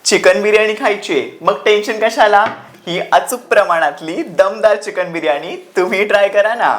Chicken biryani खायची मग tension कशाला. ही अचूक प्रमाणातली दमदार चिकन बिर्याणी तुम्ही ट्राय करा ना,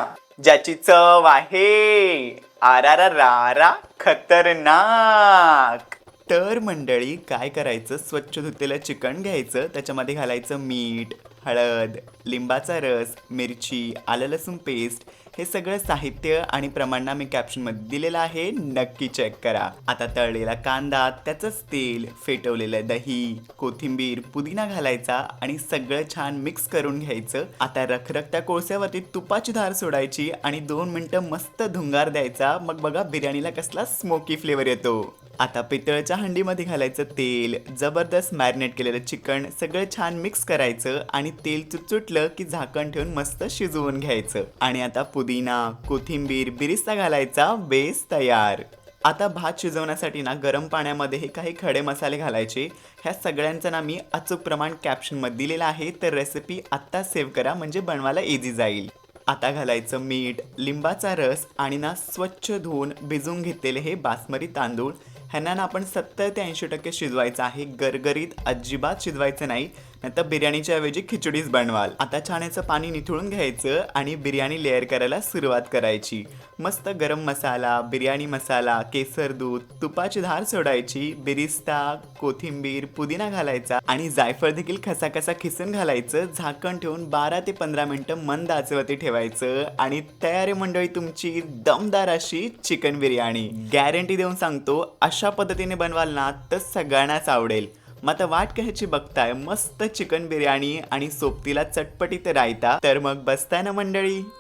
ज्याची चव आहे आरारारा खतरनाक. तर मंडळी काय करायचं, स्वच्छ धुतलेलं चिकन घ्यायचं, त्याच्यामध्ये घालायचं मीठ, हळद, लिंबाचा रस, मिरची, आलं लसूण पेस्ट, हे सगळं साहित्य आणि प्रमाण मी कॅप्शनमध्ये दिलेलं आहे, नक्की चेक करा. आता तळलेला कांदा, त्याचंच तेल, फेटवलेलं दही, कोथिंबीर, पुदिना घालायचा आणि सगळं छान मिक्स करून घ्यायचं. आता रखरखत्या कोळस्यावरती तुपाची धार सोडायची आणि 2 मिनिटं मस्त धुंगार द्यायचा. मग बघा बिर्याणीला कसला स्मोकी फ्लेवर येतो. आता पितळच्या हंडीमध्ये घालायचं तेल, जबरदस्त मॅरिनेट केलेलं चिकन सगळं छान मिक्स करायचं आणि तेल चुटचुटलं की झाकण ठेवून मस्त शिजवून घ्यायचं. आणि आता पुदिना, कोथिंबीर, बिरिस्ता घालायचा, बेस तयार. आता भात शिजवण्यासाठी ना गरम पाण्यामध्ये हे काही खडे मसाले घालायचे. ह्या सगळ्यांचं ना मी अचूक प्रमाण कॅप्शनमध्ये दिलेलं आहे, तर रेसिपी आत्ता सेव्ह करा म्हणजे बनवायला इझी जाईल. आता घालायचं मीठ, लिंबाचा रस आणि ना स्वच्छ धुवून भिजवून घेतलेले हे बासमती तांदूळ. ह्यांना ना आपण 70 ते 80% शिजवायचं आहे, गरगरीत अजिबात शिजवायचं नाही, नाहीतर बिर्याणीच्या ऐवजी खिचडीच बनवाल. आता छान याचं पाणी निथळून घ्यायचं आणि बिर्याणी लेअर करायला सुरुवात करायची. मस्त गरम मसाला, बिर्याणी मसाला, केसर दूध, तुपाची धार सोडायची, बिरिस्ता, कोथिंबीर, पुदिना घालायचा आणि जायफळ देखील खसाखसा खिसून घालायचं. झाकण ठेवून 12 ते 15 मिनिटं मंद आचेवरती ठेवायचं आणि तयार आहे मंडळी तुमची दमदार अशी चिकन बिर्याणी. गॅरंटी देऊन सांगतो, अशा पद्धतीने बनवाल ना तर सगळ्यांनाच आवडेल. मग आता वाट कशाची बघताय, मस्त चिकन बिर्याणी आणि सोबतीला चटपटीत रायता. तर मग बसताय ना मंडळी.